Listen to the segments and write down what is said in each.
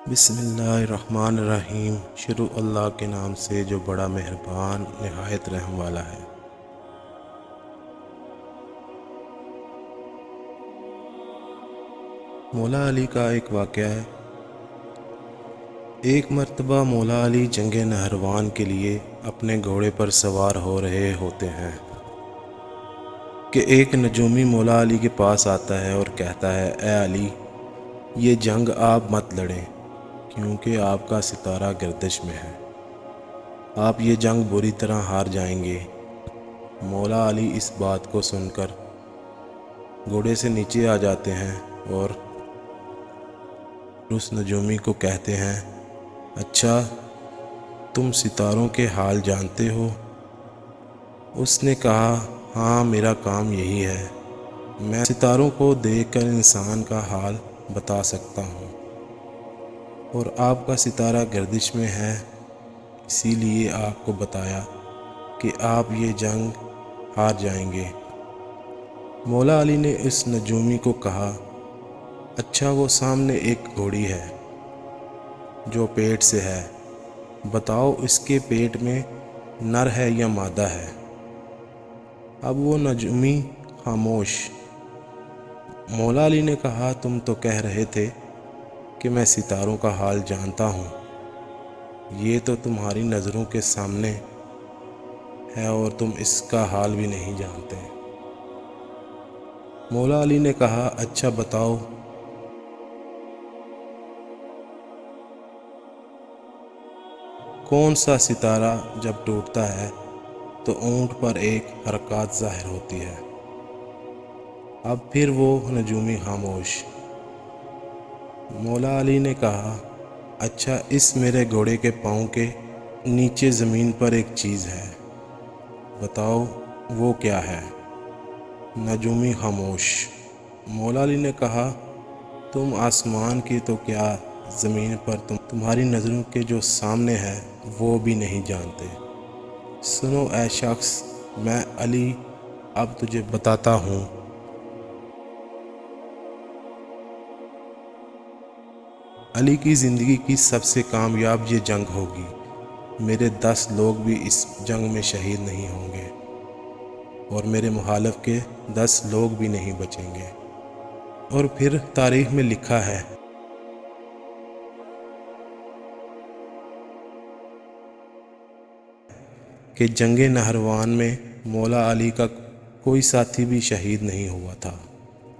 बिस्मिल्लाहिर्रहमानिर्रहीम। शुरू अल्लाह के नाम से जो बड़ा मेहरबान निहायत रहम वाला है। मौला अली का एक वाक़या है। एक मर्तबा मौला अली जंग नहरवान के लिए अपने घोड़े पर सवार हो रहे होते हैं कि एक नजूमी मौला अली के पास आता है और कहता है, ए अली, ये जंग आप मत लड़ें क्योंकि आपका सितारा गर्दिश में है। आप ये जंग बुरी तरह हार जाएंगे। मौला अली इस बात को सुनकर घोड़े से नीचे आ जाते हैं और उस नजूमी को कहते हैं, अच्छा, तुम सितारों के हाल जानते हो? उसने कहा, हाँ, मेरा काम यही है। मैं सितारों को देखकर इंसान का हाल बता सकता हूँ और आपका सितारा गर्दिश में है, इसीलिए आपको बताया कि आप ये जंग हार जाएंगे। मौला अली ने इस नजूमी को कहा, अच्छा, वो सामने एक घोड़ी है जो पेट से है, बताओ इसके पेट में नर है या मादा है? अब वो नजूमी खामोश। मौला अली ने कहा, तुम तो कह रहे थे कि मैं सितारों का हाल जानता हूँ। ये तो तुम्हारी नज़रों के सामने है और तुम इसका हाल भी नहीं जानते। मौला अली ने कहा, अच्छा बताओ, कौन सा सितारा जब टूटता है तो ऊंट पर एक हरकत ज़ाहिर होती है? अब फिर वो नजूमी खामोश। मौला अली ने कहा, अच्छा, इस मेरे घोड़े के पाँव के नीचे ज़मीन पर एक चीज़ है, बताओ वो क्या है? नजूमी खामोश। मौला अली ने कहा, तुम आसमान की तो क्या, ज़मीन पर तुम्हारी नज़रों के जो सामने है वो भी नहीं जानते। सुनो ऐ शख्स, मैं अली अब तुझे बताता हूँ। अली की ज़िंदगी की सबसे कामयाब ये जंग होगी। मेरे 10 लोग भी इस जंग में शहीद नहीं होंगे और मेरे मुखालिफ के 10 लोग भी नहीं बचेंगे। और फिर तारीख़ में लिखा है कि जंग नहरवान में मौला अली का कोई साथी भी शहीद नहीं हुआ था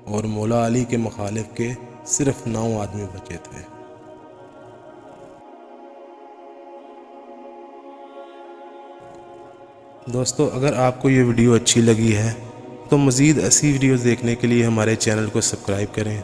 और मौला अली के मुखालिफ के सिर्फ 9 आदमी बचे थे। दोस्तों, अगर आपको ये वीडियो अच्छी लगी है तो मज़ीद ऐसी वीडियोज़ देखने के लिए हमारे चैनल को सब्सक्राइब करें।